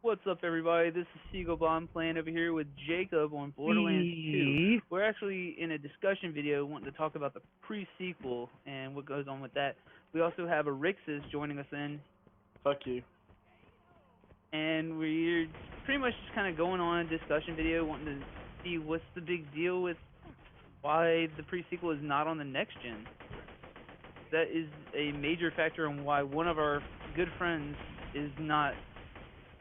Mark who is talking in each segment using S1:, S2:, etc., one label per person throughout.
S1: What's up, everybody? This is Seagull Bomb playing over here with Jacob on Borderlands 2.
S2: We
S1: We're actually in a discussion video wanting to talk about the pre-sequel and what goes on with that. We also have Arixis joining us in,
S3: Fuck you.
S1: and we're pretty much just kind of going on a discussion video wanting to see what's the big deal with why the pre-sequel is not on the next gen. That is a major factor on why one of our good friends is not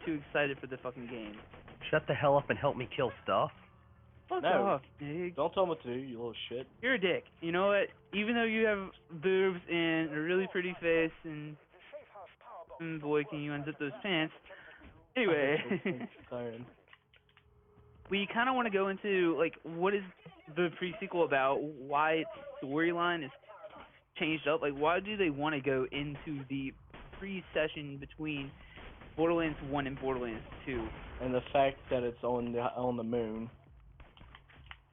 S1: too excited for the fucking game.
S2: shut the hell up and help me kill stuff.
S1: Fuck
S3: No.
S1: off, Nick.
S3: Don't tell him what to do, you little shit.
S1: You're a dick. You know what? Even though you have boobs and a really pretty face and boy, can you unzip those pants. Anyway,
S3: Tired.
S1: we kind of want to go into, like, what is the pre-sequel about, why its storyline is changed up, like, why do they want to go into the pre-session between Borderlands 1 and Borderlands 2?
S3: And the fact that it's on the moon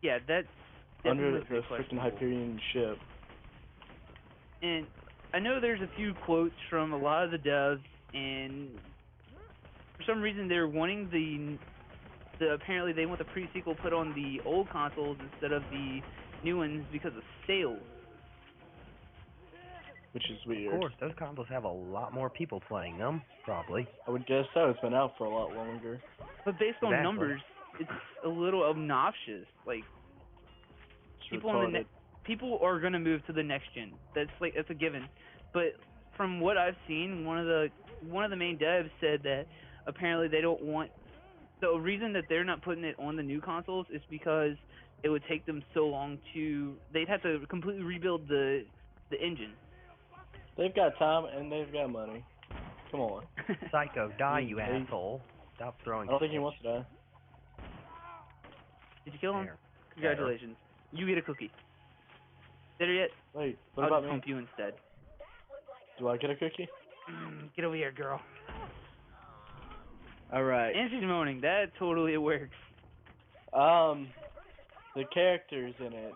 S1: Yeah, that's
S3: under
S1: definitely
S3: the freaking
S1: questionable.
S3: Hyperion ship.
S1: And I know there's a few quotes from a lot of the devs, and for some reason they're wanting the apparently they want the pre-sequel put on the old consoles instead of the new ones because of sales.
S3: Which is
S2: Of
S3: weird.
S2: course, those consoles have a lot more people playing them, probably.
S3: I would guess so. It's been out for a lot longer.
S1: But based on
S2: Exactly.
S1: numbers, it's a little obnoxious. Like,
S3: It's
S1: people on the
S3: retarded.
S1: people are gonna move to the next gen. That's a given. But from what I've seen, one of the main devs said that apparently they don't want the reason that they're not putting it on the new consoles is because it would take them so long they'd have to completely rebuild the engine.
S3: They've got time and they've got money. Come on.
S2: Psycho, die, you
S3: They-
S2: asshole. Stop throwing
S3: I don't think he
S2: shit.
S3: wants to die.
S1: Did you kill him?
S2: There.
S1: Congratulations. You get a cookie. Did it yet?
S3: Wait, what
S1: I'll
S3: about
S1: just
S3: me?
S1: hump you instead.
S3: Do I get a cookie?
S1: Get over here, girl.
S3: Alright.
S1: And she's moaning. That totally works.
S3: The characters in it.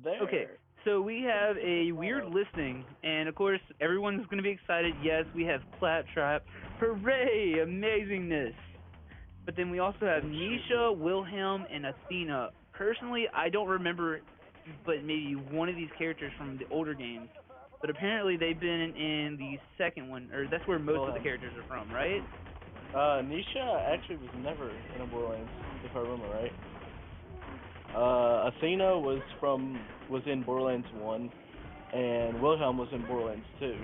S3: They're
S1: Okay, so we have a weird listing, and of course, everyone's going to be excited. Yes, we have Claptrap. Hooray! Amazingness! But then we also have Nisha, Wilhelm, and Athena. Personally, I don't remember but maybe one of these characters from the older games. But apparently they've been in the second one, or that's where most of the characters are from, right?
S3: Nisha actually was never in a Borderlands, if I remember right. Athena was in Borderlands 1, and Wilhelm was in Borderlands 2.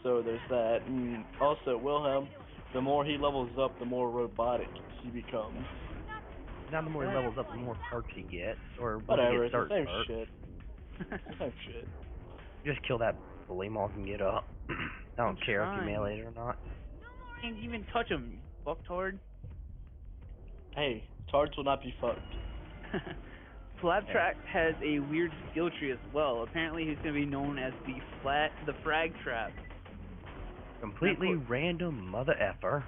S3: So there's that. And also, Wilhelm, the more he levels up, the more robotic he becomes.
S2: Now the more he levels up, the more perks he gets, or when
S3: Whatever,
S2: he
S3: it's
S2: gets
S3: the
S2: certain
S3: same
S2: perks.
S3: shit. It's the same shit.
S2: Just kill that bully moth and get up. I don't care if you
S1: trying.
S2: melee it or not.
S1: Can't even touch him, you fucktard.
S3: Hey, tards will not be fucked.
S1: Flaptrap has a weird skill tree as well. Apparently he's going to be known as the fragtrap.
S2: Completely random mother effer.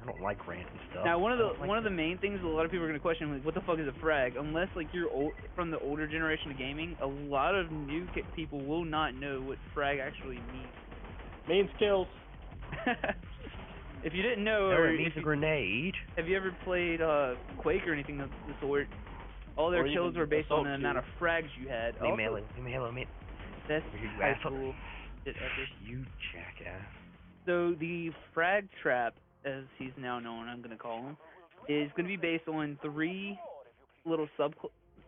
S2: I don't like random stuff.
S1: Now, one
S2: I don't like
S1: of the main things a lot of people are going to question, like, what the fuck is a frag? Unless, like, you're from the older generation of gaming, a lot of new people will not know what frag actually means.
S3: Means kills.
S1: If you didn't know,
S2: No,
S1: or
S2: it means a grenade.
S1: have you ever played Quake or anything of the sort? All their
S3: Or
S1: kills
S3: even
S1: were based on
S3: Assault
S1: the amount of frags you had.
S2: Me
S1: Also,
S2: melee, me melee, me.
S1: that's
S2: Over here, you
S1: high
S2: asshole.
S1: school shit ever.
S2: You jackass.
S1: So the frag trap, as he's now known, I'm gonna call him, is gonna be based on 3 little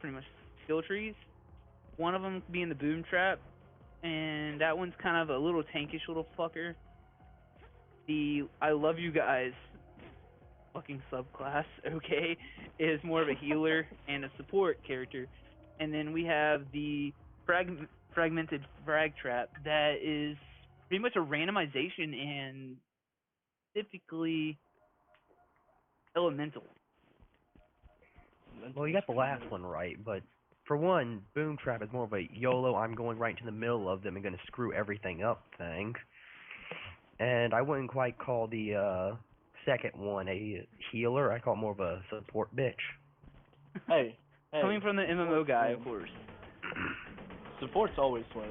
S1: pretty much skill trees. One of them being the boom trap, and that one's kind of a little tankish little fucker. The I love you guys fucking subclass, okay, is more of a healer and a support character. And then we have the fragmented frag trap that is pretty much a randomization and typically elemental.
S2: Well, you got the last one right, but for one, Boom Trap is more of a YOLO, I'm going right into the middle of them and going to screw everything up thing. And I wouldn't quite call the second one a healer, I call it more of a support bitch.
S3: Hey,
S1: Coming from the MMO guy, of course.
S3: Supports always win.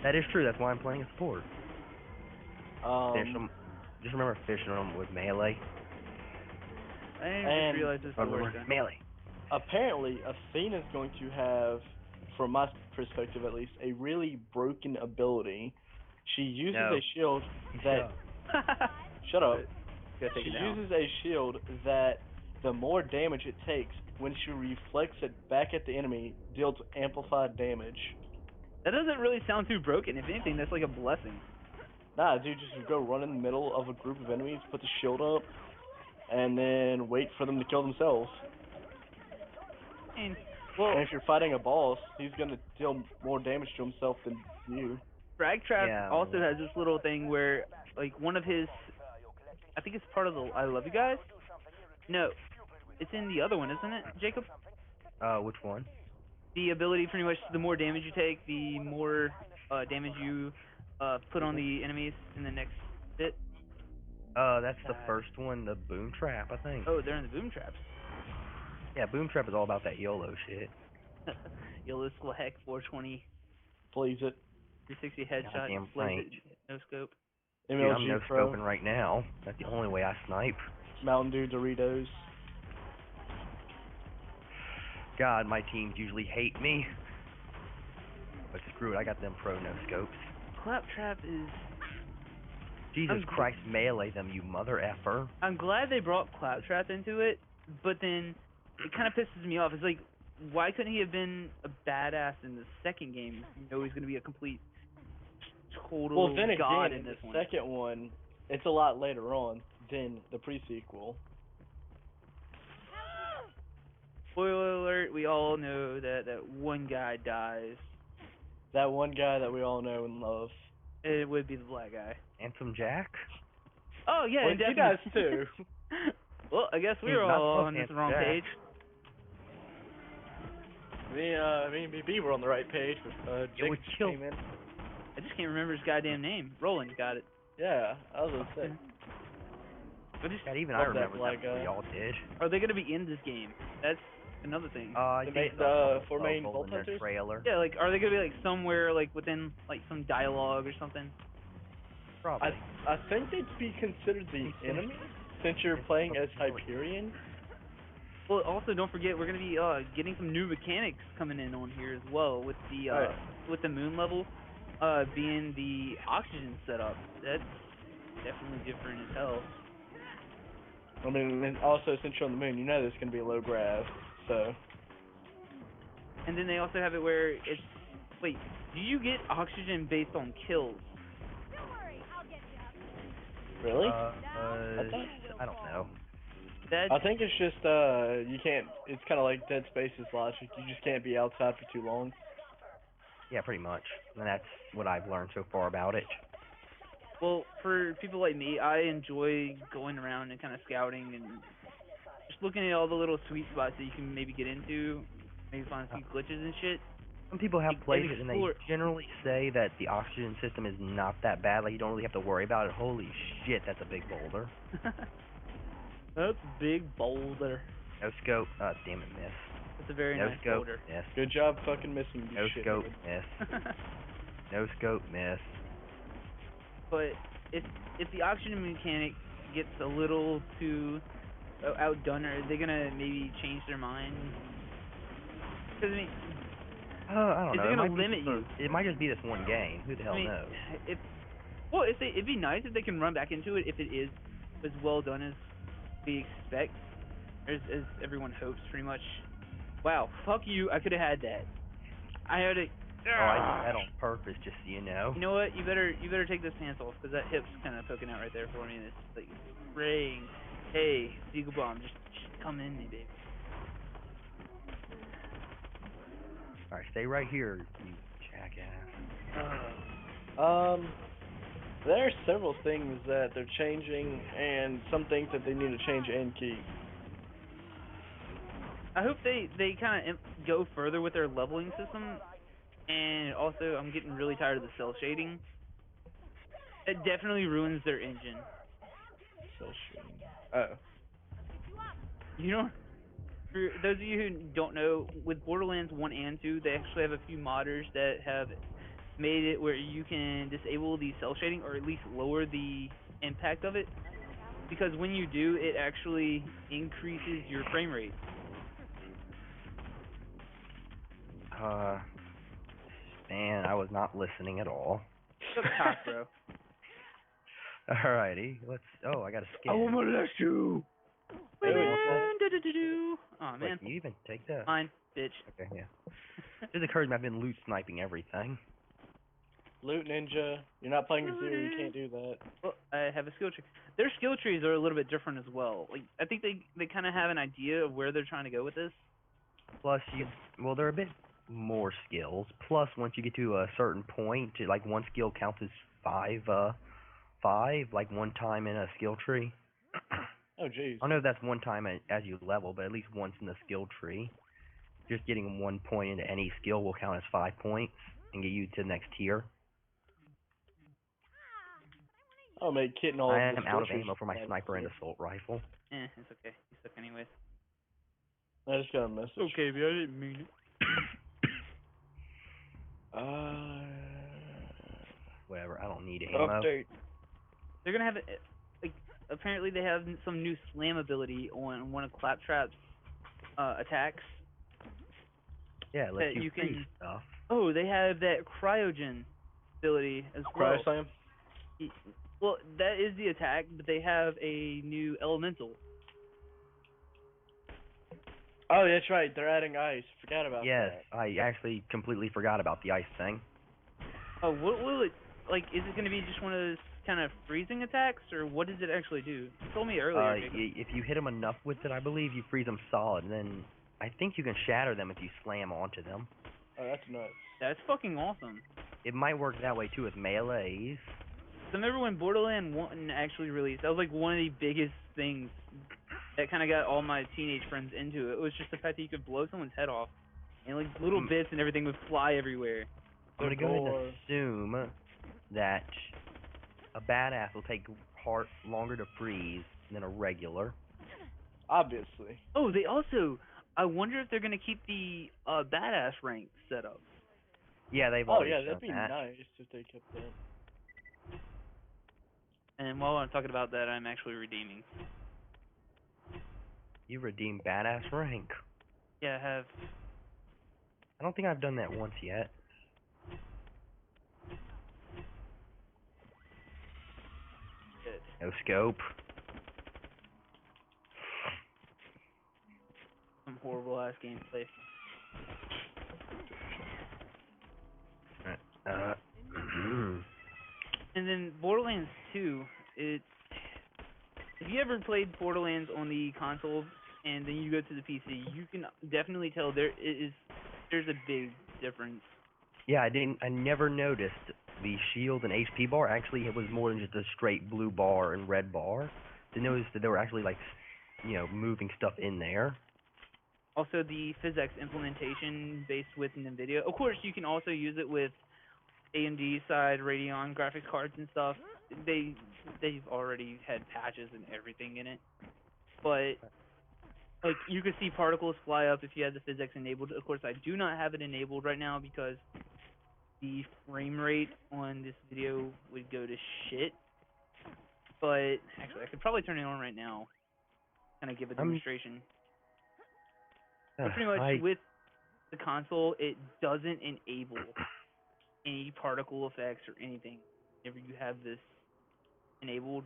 S2: That is true, that's why I'm playing a support. There's some just remember fishing them with melee.
S1: I didn't just
S3: And
S1: realize this is the worst
S2: Remember
S1: gun.
S2: melee.
S3: apparently, Athena's going to have, from my perspective at least, a really broken ability. She uses
S2: No.
S3: a shield that. Shut up.
S1: Gotta take
S3: She
S1: it down.
S3: uses a shield that the more damage it takes, when she reflects it back at the enemy, deals amplified damage.
S1: That doesn't really sound too broken. If anything, that's like a blessing.
S3: Nah, dude, just go run in the middle of a group of enemies, put the shield up, and then wait for them to kill themselves.
S1: And,
S3: And if you're fighting a boss, he's gonna deal more damage to himself than you.
S1: fragtrap
S2: Yeah.
S1: also has this little thing where, like, one of his, I think it's part of the I Love You Guys. No, it's in the other one, isn't it, Jacob?
S2: Which one?
S1: The ability, pretty much, the more damage you take, the more damage you put on the enemies in the next bit.
S2: That's the first one, the boom trap, I think.
S1: Oh, they're in the boom traps.
S2: Yeah, boom trap is all about that YOLO shit.
S1: YOLO Heck 420
S3: Please it.
S1: 360 headshot,
S2: Goddamn
S1: blaze
S2: right.
S1: it, no scope.
S2: Dude, I'm
S3: MLG
S2: no
S3: Pro,
S2: scoping right now. That's the only way I snipe.
S3: Mountain Dew Doritos.
S2: God, my teams usually hate me. But screw it, I got them pro no scopes.
S1: Claptrap is.
S2: Jesus
S1: I'm
S2: Christ, melee them, you mother effer.
S1: I'm glad they brought Claptrap into it, but then it kind of pisses me off. It's like, why couldn't he have been a badass in the second game? You know he's gonna be a complete, total
S3: Well, then
S1: god
S3: again,
S1: in
S3: in
S1: this
S3: the
S1: one.
S3: second one, it's a lot later on than the pre-sequel.
S1: Spoiler alert: we all know that that one guy dies.
S3: That one guy that we all know and love.
S1: It would be the black guy.
S2: Handsome Jack?
S1: Oh yeah,
S3: Well,
S1: and
S3: he
S1: definitely.
S3: does too.
S1: Well, I guess we
S2: He's
S1: were
S2: not
S1: all
S2: supposed
S1: on
S2: to
S1: this
S2: answer
S1: wrong
S2: that.
S1: page.
S3: Me and BB were on the right page, but
S2: It would
S3: Jake just
S2: kill-
S3: came in.
S1: I just can't remember his goddamn name. Roland got it.
S3: Yeah, I was gonna say.
S1: I just,
S2: God, even I
S3: Love that
S2: remember
S3: black
S2: that before
S3: guy.
S2: y'all did.
S1: are they gonna be in this game? That's another thing.
S2: I
S3: The
S2: think
S3: main-
S2: it's
S3: for main Vault
S2: in their
S3: Hunters?
S2: trailer.
S1: Yeah, like, are they gonna be like somewhere like within like some dialogue or something?
S2: Probably.
S3: I think they'd be considered the enemy since you're playing as Hyperion.
S1: Well, also don't forget we're gonna be getting some new mechanics coming in on here as well with the
S3: Right.
S1: with the moon level being the oxygen setup. That's definitely different as hell.
S3: I mean, and also since you're on the moon, you know there's gonna be low grav, so.
S1: And then they also have it where it's wait, do you get oxygen based on kills?
S3: Really?
S2: I don't know.
S1: That's
S3: I think it's just you can't. It's kind of like Dead Space's logic. You just can't be outside for too long.
S2: Yeah, pretty much. And that's what I've learned so far about it.
S1: well, for people like me, I enjoy going around and kind of scouting and just looking at all the little sweet spots that you can maybe get into, maybe find a few glitches and shit.
S2: Some people have
S1: And
S2: played it and they
S1: explore-
S2: generally say that the oxygen system is not that bad. Like, you don't really have to worry about it. Holy shit, that's a big boulder.
S1: That's a big boulder.
S2: No scope. Damn it, miss.
S1: That's a very
S2: No
S1: nice
S2: scope.
S1: boulder.
S2: Miss.
S3: Good job fucking missing. You
S2: No
S3: shit.
S2: scope. Miss. No scope. Miss.
S1: But if the oxygen mechanic gets a little too outdone, are they gonna maybe change their mind? Because I mean,
S2: I don't
S1: is
S2: know.
S1: it
S2: It
S1: gonna
S2: might
S1: limit
S2: be
S1: you?
S2: It might just be this one game. Who the hell
S1: I mean,
S2: knows?
S1: it'd be nice if they can run back into it if it is as well done as we expect, as everyone hopes, pretty much. Wow, fuck you! I could have had that. I had it.
S2: Oh, I did that on purpose, just so you know.
S1: You know what? You better take those pants off because that hip's kind of poking out right there for me. And it's like spraying. Hey, Eagle Bomb, just come in me, baby.
S2: Alright, stay right here, you jackass.
S3: There are several things that they're changing, and some things that they need to change and keep.
S1: I hope they kind of go further with their leveling system. And also, I'm getting really tired of the cell shading. It definitely ruins their engine.
S3: So shooting. Oh.
S1: You know, for those of you who don't know, with Borderlands 1 and 2, they actually have a few modders that have made it where you can disable the cell shading or at least lower the impact of it, because when you do, it actually increases your frame rate.
S2: Man, I was not listening at all.
S1: Good cock, bro.
S2: Alrighty, let's. Oh, I got a skin.
S1: I will molest you.
S3: Hey,
S1: Women,
S3: wait,
S1: do. Oh
S2: Wait,
S1: man,
S2: can you even take that?
S1: mine, bitch.
S2: Okay, yeah. It just occurred to me I've been loot sniping everything.
S3: Loot Ninja, you're not playing as Zero, you can't do that.
S1: Well, I have a skill tree. Their skill trees are a little bit different as well. Like I think they kind of have an idea of where they're trying to go with this.
S2: Plus, well, they're a bit more skills. Plus, once you get to a certain point, like one skill counts as five, like one time in a skill tree.
S3: Oh, jeez.
S2: I know that's one time as you level, but at least once in the skill tree. Just getting 1 point into any skill will count as 5 points and get you to the next tier.
S3: Oh, mate, getting all
S2: I
S3: of the
S2: am out of
S3: skill trees
S2: ammo for my
S3: is
S2: sniper and
S3: nice.
S2: assault rifle.
S1: It's okay. You suck anyways.
S3: I just got a message.
S1: Okay, but I didn't mean it.
S2: Whatever, I don't need ammo.
S3: Update.
S1: They're gonna have like apparently they have some new slam ability on one of Claptrap's attacks.
S2: Yeah, it lets
S1: that
S2: you
S1: you
S2: freeze
S1: can.
S2: stuff.
S1: Oh, they have that cryogen ability as well.
S3: Cryo Slam?
S1: Well, that is the attack, but they have a new elemental.
S3: Oh, that's right, they're adding ice. Forgot about
S2: Yes,
S3: that.
S2: I actually completely forgot about the ice thing.
S1: Oh, what will it like? Is it gonna be just one of those kind of freezing attacks, or what does it actually do? You told me earlier. Jacob.
S2: If you hit them enough with it, I believe you freeze them solid, and then I think you can shatter them if you slam onto them.
S3: Oh, that's nuts.
S1: That's fucking awesome.
S2: It might work that way too with melees.
S1: So remember when Borderlands 1 actually released? That was like one of the biggest things that kind of got all my teenage friends into it. It was just the fact that you could blow someone's head off, and like little bits and everything would fly everywhere.
S2: I'm gonna go ahead and assume that a badass will take longer to freeze than a regular.
S3: Obviously.
S1: Oh, they also. I wonder if they're gonna keep the badass rank set up.
S2: Yeah, they've
S3: Oh,
S2: already
S3: yeah,
S2: shown
S3: that'd be
S2: that.
S3: nice if they kept that.
S1: And while I'm talking about that, I'm actually redeeming.
S2: You redeem badass rank.
S1: Yeah, I have.
S2: I don't think I've done that once yet.
S1: It.
S2: No scope.
S1: Some horrible ass gameplay. And then Borderlands 2, it's if you ever played Borderlands on the console and then you go to the PC, you can definitely tell there's a big difference.
S2: Yeah, I never noticed the shield and HP bar. Actually, it was more than just a straight blue bar and red bar. To notice that there were actually like, moving stuff in there.
S1: Also, the physics implementation based with NVIDIA. Of course, you can also use it with AMD side Radeon graphics cards and stuff. They've already had patches and everything in it, but like you could see particles fly up if you had the physics enabled. Of course, I do not have it enabled right now because the frame rate on this video would go to shit. But actually, I could probably turn it on right now, kind of give a demonstration. But pretty much with the console, it doesn't enable any particle effects or anything whenever you have this enabled.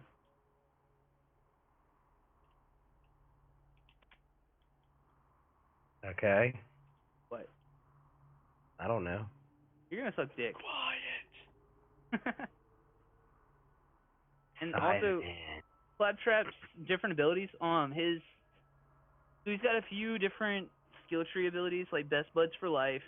S2: Okay.
S1: What?
S2: I don't know.
S1: You're gonna suck dick.
S3: Quiet.
S1: And also, Claptrap's different abilities. So he's got a few different skill tree abilities, like Best Buds for Life,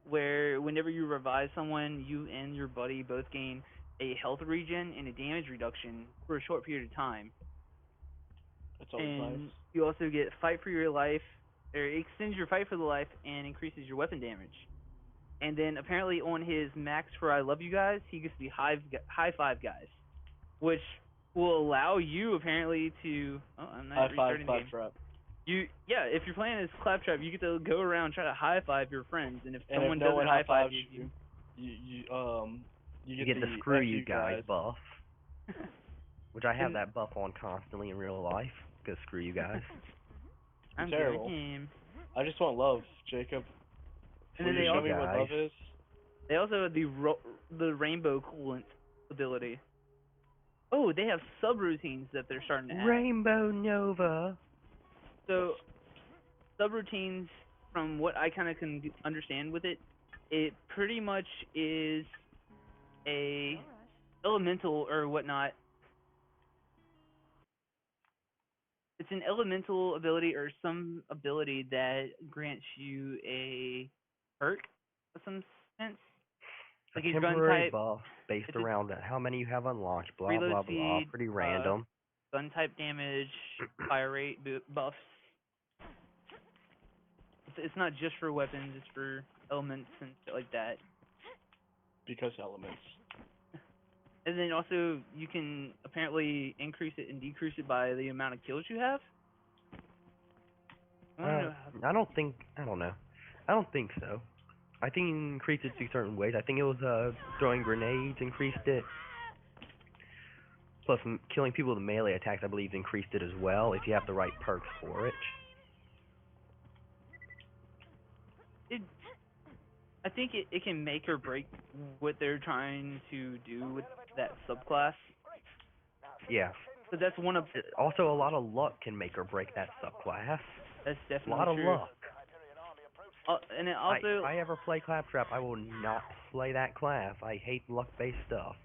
S1: where whenever you revive someone, you and your buddy both gain a health regen and a damage reduction for a short period of time.
S3: That's always
S1: and
S3: nice.
S1: You also get Fight for Your Life, or it extends your Fight for the Life and increases your weapon damage. And then apparently on his Max for I Love You Guys, he gets the High Five Guys, which will allow you apparently to. Oh, I'm not restarting the game.
S3: Claptrap.
S1: If you're playing as Claptrap, you get to go around and try to high five your friends, and if someone
S3: no
S1: doesn't high five
S3: you
S1: you
S2: get the screw you guys buff. which I have
S1: And-
S2: that buff on constantly in real life. Cause screw you guys.
S1: I'm
S3: terrible.
S1: good at him.
S3: I just want love, Jacob.
S1: And
S3: Will
S1: then
S3: you
S1: they
S3: show
S1: also
S3: me what
S2: Guys.
S3: love is?
S1: have the rainbow coolant ability. Oh, they have subroutines that they're starting to add.
S2: Rainbow Nova.
S1: So subroutines, from what I kind of can understand with it, it pretty much is a elemental or whatnot. It's an elemental ability or some ability that grants you a perk of some sense.
S2: A
S1: Like a gun
S2: temporary
S1: type,
S2: buff based
S1: it's a
S2: around how many you have unlocked. Blah
S1: reload
S2: blah blah.
S1: speed,
S2: Pretty random.
S1: gun type damage, fire rate buffs. It's not just for weapons; it's for elements and shit like that.
S3: Because elements.
S1: And then also you can apparently increase it and decrease it by the amount of kills you have. I don't know how.
S2: I don't know. I don't think so. I think you can increase it to certain ways. I think it was throwing grenades increased it. Plus killing people with melee attacks I believe increased it as well if you have the right perks for it.
S1: I think it can make or break what they're trying to do with that subclass.
S2: Yeah.
S1: But that's one of
S2: Also a lot of luck can make or break that subclass.
S1: that's
S2: A
S1: definitely
S2: lot of
S1: true.
S2: luck.
S1: And it also
S2: if I ever play Claptrap, I will not play that class. I hate luck-based stuff.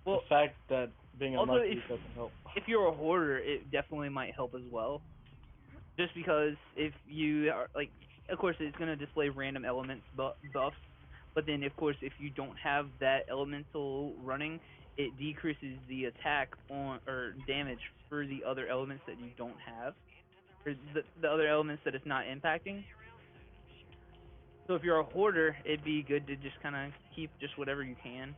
S1: well,
S3: the fact that being
S1: also
S3: unlucky doesn't help.
S1: if you're a hoarder, it definitely might help as well. Just because if you are like, of course, it's gonna display random elements buffs, but then of course if you don't have that elemental running, it decreases the attack on or damage for the other elements that you don't have, or the other elements that it's not impacting. So if you're a hoarder, it'd be good to just kind of keep just whatever you can.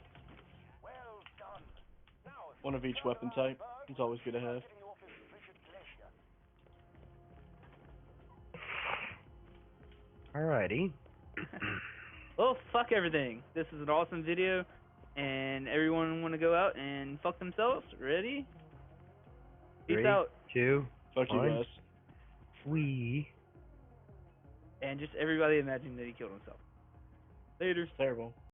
S3: One of each weapon type. It's always good to have.
S2: Alrighty.
S1: Well, fuck everything. This is an awesome video, and everyone want to go out and fuck themselves. Ready? Peace
S2: 3,
S1: out.
S2: 2,
S3: Fuck you
S2: 1.
S3: guys.
S2: We.
S1: And just everybody imagine that he killed himself. Later.
S3: Terrible.